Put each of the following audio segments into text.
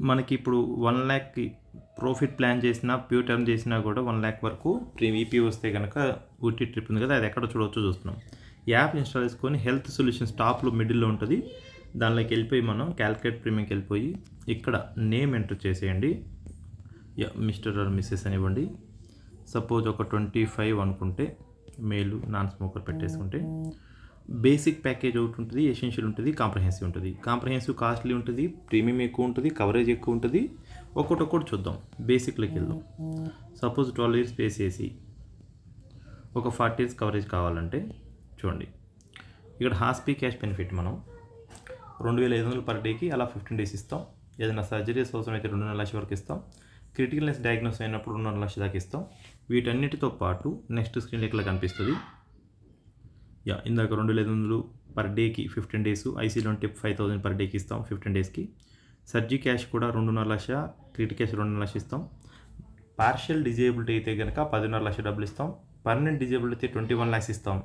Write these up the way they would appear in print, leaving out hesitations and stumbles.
మనకి ఇప్పుడు 1,00,000కి profit plan చేసినా ప్యూర్ టర్మ్ చేసినా కూడా 1,00,000 వరకు ఈపీ వస్తే కనుక ఊటీ ట్రిప్ ఉంది కదా, అది ఎక్కడ చూస్తున్నాం. యాప్ ఇన్స్టాల్ చేసుకొని హెల్త్ సొల్యూషన్స్ టాప్లో మిడిల్లో ఉంటుంది, దానిలోకి వెళ్ళిపోయి మనం క్యాల్కులేట్ ప్రీమియంకి వెళ్ళిపోయి ఇక్కడ నేమ్ ఎంటర్ చేసేయండి. మిస్టర్ ఆర్ మిస్సెస్ అని ఇవ్వండి. సపోజ్ ఒక 25 అనుకుంటే, మేలు నాన్ స్మోకర్ పెట్టేసుకుంటే, బేసిక్ ప్యాకేజ్ ఒకటి ఉంటుంది, ఎసెన్షియల్ ఉంటుంది, కాంప్రహెన్సివ్ ఉంటుంది. కాంప్రహెన్సివ్ కాస్ట్లీ ఉంటుంది, ప్రీమియం ఎక్కువ ఉంటుంది, కవరేజ్ ఎక్కువ ఉంటుంది. ఒక్కొక్కటి చూద్దాం. బేసిక్లోకి వెళ్దాం. సపోజ్ 12 ఇయర్స్ స్పేస్ చేసి ఒక 40 ఇయర్స్ కవరేజ్ కావాలంటే చూడండి, ఇక్కడ హాస్పీ క్యాష్ బెనిఫిట్ మనం 2,500 పర్ డేకి అలా 15 డేస్ ఇస్తాం. ఏదైనా సర్జరీస్ అవసరం అయితే 2.5 లక్షల వరకు ఇస్తాం. క్రిటికల్నెస్ డయాగ్నోస్ అయినప్పుడు 2.5 లక్షల దాకా ఇస్తాం. వీటన్నిటితో పాటు నెక్స్ట్ స్క్రీన్ ఇక్కడ కనిపిస్తుంది. ఇందాక 2,500 పర్ డేకి 15 డేస్, ఐసీలో ఉంటే 5,000 పర్ డేకి ఇస్తాం 15 డేస్కి. సర్జీ క్యాష్ కూడా 2.5 లక్ష, క్రిటికల్ క్యాష్ 2.5 లక్ష ఇస్తాం. పార్షియల్ డిజేబిలిటీ అయితే కనుక 10.5 లక్ష డబ్బులు ఇస్తాం. పర్మనెంట్ డిజేబిలిటీ అయితే 21 లాక్స్ ఇస్తాం.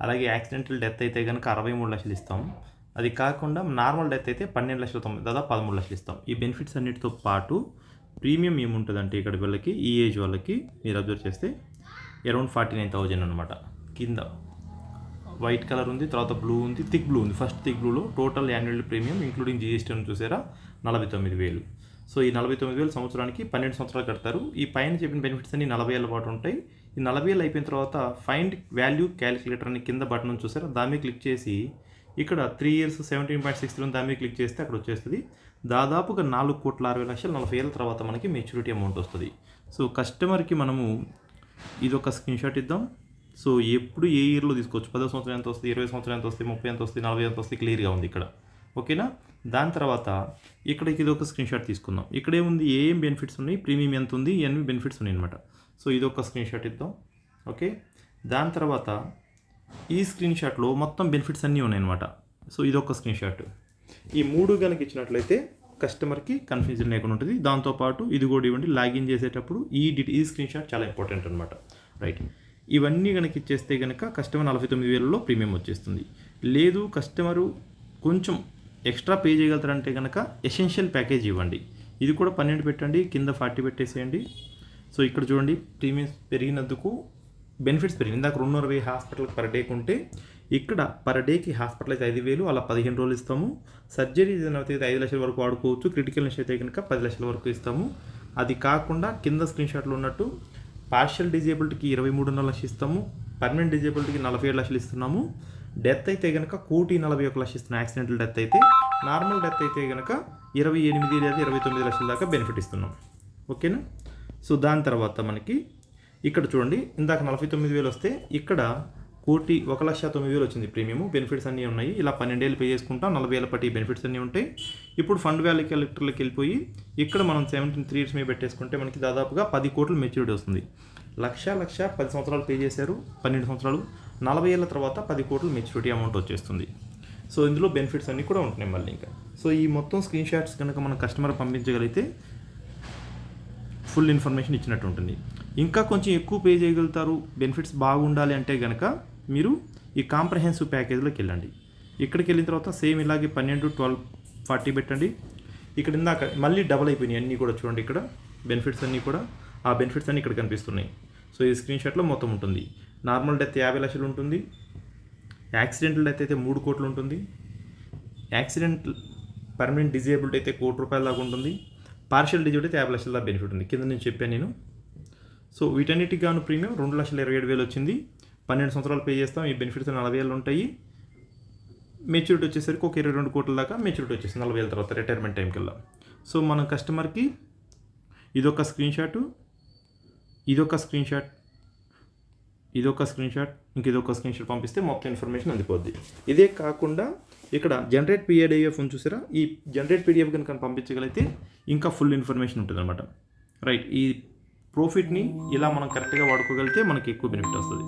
అలాగే యాక్సిడెంటల్ డెత్ అయితే కనుక 63 లక్షలు ఇస్తాం. అది కాకుండా నార్మల్ డెత్ అయితే 12 లక్షల 90 దాదాపు 13 లక్షలు ఇస్తాం. ఈ బెనిఫిట్స్ అన్నిటితో పాటు ప్రీమియం ఏముంటుందంటే ఇక్కడ వీళ్ళకి ఈ ఏజ్ వాళ్ళకి మీరు అబ్జర్వ్ చేస్తే అరౌండ్ 49,000 అనమాట. కింద వైట్ కలర్ ఉంది, తర్వాత బ్లూ ఉంది, థిక్ బ్లూ ఉంది. ఫస్ట్ థిక్ బ్లూలో total annual premium including GST అని చూసారా 49,000. సో ఈ 49,000 సంవత్సరానికి 12 సంవత్సరాలు కడతారు. ఈ పైన చెప్పిన బెనిఫిట్స్ అన్ని 40 ఏళ్ళ పాటు ఉంటాయి. ఈ 40 ఏళ్ళు అయిపోయిన తర్వాత ఫైండ్ వాల్యూ క్యాలిక్యులేటర్ అని కింద బటన్ చూసారా, దాని మీద క్లిక్ చేసి ఇక్కడ 3 ఇయర్స్ 17.63 దాని మీద క్లిక్ చేస్తే అక్కడ వచ్చేస్తుంది. దాదాపుగా 4,60,00,000 40 ఏళ్ళ తర్వాత మనకి మెచ్యూరిటీ అమౌంట్ వస్తుంది. సో కస్టమర్కి మనము ఇదొక స్క్రీన్ షాట్ ఇద్దాం. సో ఎప్పుడు ఏ ఇయర్లో తీసుకోవచ్చు, 10వ సంవత్సరం ఎంత వస్తుంది, 20వ సంవత్సరం ఎంత వస్తుంది, 30 ఎంత వస్తుంది, 40 ఎంత వస్తుంది, క్లియర్గా ఉంది ఇక్కడ. ఓకేనా. దాని తర్వాత ఇక్కడికి ఇది ఒక స్క్రీన్ షాట్ తీసుకుందాం. ఇక్కడే ఉంది ఏం బెనిఫిట్స్ ఉన్నాయి, ప్రీమియం ఎంత ఉంది, ఇవన్నీ బెనిఫిట్స్ ఉన్నాయి అనమాట. సో ఇది ఒక స్క్రీన్ షాట్ ఇద్దాం. ఓకే. దాని తర్వాత ఈ స్క్రీన్ షాట్లో మొత్తం బెనిఫిట్స్ అన్నీ ఉన్నాయన్నమాట. సో ఇది ఒక స్క్రీన్ షాట్. ఈ 3 కనుక ఇచ్చినట్లయితే కస్టమర్కి కన్ఫ్యూజన్ లేకుండా ఉంటుంది. దాంతోపాటు ఇది కూడా ఇవ్వండి, లాగిన్ చేసేటప్పుడు ఈ స్క్రీన్ షాట్ చాలా ఇంపార్టెంట్ అనమాట. రైట్. ఇవన్నీ కనుక ఇచ్చేస్తే కనుక కస్టమర్ 49,000లో ప్రీమియం వచ్చేస్తుంది. లేదు కస్టమరు కొంచెం ఎక్స్ట్రా పే చేయగలుగుతారంటే కనుక ఎసెన్షియల్ ప్యాకేజ్ ఇవ్వండి. ఇది కూడా 12 పెట్టండి, కింద 40 పెట్టేసేయండి. సో ఇక్కడ చూడండి, ప్రీమియం పెరిగినందుకు బెనిఫిట్స్ పెరిగింది. ఇందాక 220 హాస్పిటల్కి పర్ డేకి ఉంటే ఇక్కడ పర్ డేకి హాస్పిటల్ అయితే 5,000, అలా 15 రోజులు ఇస్తాము. సర్జరీ అయితే 5 లక్షల వరకు వాడుకోవచ్చు. క్రిటికల్నెస్ అయితే కనుక 10 లక్షల వరకు ఇస్తాము. అది కాకుండా కింద స్క్రీన్ షాట్లో ఉన్నట్టు పార్షియల్ డిజేబిలిటీకి 23.5 లక్షలు ఇస్తాము. పర్మనెంట్ డిజేబిలిటీకి 47 లక్షలు ఇస్తున్నాము. డెత్ అయితే కనుక 1,41 లక్షలు ఇస్తున్నాం. యాక్సిడెంటల్ డెత్ అయితే. నార్మల్ డెత్ అయితే కనుక 28 లేదా 29 లక్షల దాకా బెనిఫిట్ ఇస్తున్నాం. ఓకేనా. సో దాని తర్వాత మనకి ఇక్కడ చూడండి, ఇందాక 49,000 వస్తే ఇక్కడ 1,09,000 వచ్చింది ప్రీమియం. బెనిఫిట్స్ అన్నీ ఉన్నాయి. ఇలా 12 ఏళ్ళు పే చేసుకుంటాం, 40 ఏళ్ళ పట్టి బెనిఫిట్స్ అన్నీ ఉంటాయి. ఇప్పుడు ఫండ్ వాల్యూ క్యాలిక్యులేటర్లోకి వెళ్ళిపోయి ఇక్కడ మనం 3 ఇయర్స్ మీద పెట్టేసుకుంటే మనకి దాదాపుగా 10 కోట్ల మెచ్యూరిటీ వస్తుంది. లక్ష 10 సంవత్సరాలు పే చేశారు, 12 సంవత్సరాలు, 40 ఏళ్ళ తర్వాత 10 కోట్ల మెచ్యూరిటీ అమౌంట్ వచ్చేస్తుంది. సో ఇందులో బెనిఫిట్స్ అన్నీ కూడా ఉంటున్నాయి మళ్ళీ ఇంకా. సో ఈ మొత్తం స్క్రీన్ షాట్స్ కనుక మనం కస్టమర్ పంపించగలిగితే ఫుల్ ఇన్ఫర్మేషన్ ఇచ్చినట్టు ఉంటుంది. ఇంకా కొంచెం ఎక్కువ పే చేయగలుగుతారు, బెనిఫిట్స్ బాగుండాలి అంటే కనుక మీరు ఈ కాంప్రహెన్సివ్ ప్యాకేజ్లోకి వెళ్ళండి. ఇక్కడికి వెళ్ళిన తర్వాత సేమ్ ఇలాగే 12, 12, 40 పెట్టండి. ఇక్కడ ఇందాక మళ్ళీ డబల్ అయిపోయినాయి అన్నీ కూడా చూడండి. ఇక్కడ బెనిఫిట్స్ అన్నీ కూడా ఆ బెనిఫిట్స్ అన్నీ ఇక్కడ కనిపిస్తున్నాయి. సో ఈ స్క్రీన్ షాట్లో మొత్తం ఉంటుంది. నార్మల్ డెత్ 50 లక్షలు ఉంటుంది. యాక్సిడెంటల్ డెత్ అయితే 3 కోట్లు ఉంటుంది. యాక్సిడెంటల్ పర్మనెంట్ డిజేబిలిటీ అయితే 1 కోటి రూపాయల దాకా ఉంటుంది. పార్షియల్ డిజేబిలిటీ అయితే 50 లక్షల దాకా బెనిఫిట్ ఉంది. కింద నేను చెప్పాను నేను. సో వీటన్నిటికి గాను ప్రీమియం 2,27,000 వచ్చింది. 12 సంవత్సరాలు పే చేస్తాం. ఈ బెనిఫిట్స్ 40 ఏళ్ళు ఉంటాయి. మెచ్యూరిటీ వచ్చేసరికి ఒక 22 కోట్ల దాకా మెచ్యూరిటీ వచ్చేసింది 40 ఏళ్ళ తర్వాత రిటైర్మెంట్ టైం కల్లా. సో మన కస్టమర్కి ఇదొక స్క్రీన్ షాట్, ఇంక ఇదొక స్క్రీన్ షాట్ పంపిస్తే మొత్తం ఇన్ఫర్మేషన్ అందిపోద్ది. ఇదే కాకుండా ఇక్కడ జనరేట్ పీడిఎఫ్ అని చూసారా, ఈ జనరేట్ పీడిఎఫ్ కనుక పంపించగలిగితే ఇంకా ఫుల్ ఇన్ఫర్మేషన్ ఉంటుంది అనమాట. రైట్. ఈ ప్రాఫిట్ని ఇలా మనం కరెక్ట్గా వాడుకోగలిగితే మనకి ఎక్కువ బెనిఫిట్ వస్తుంది.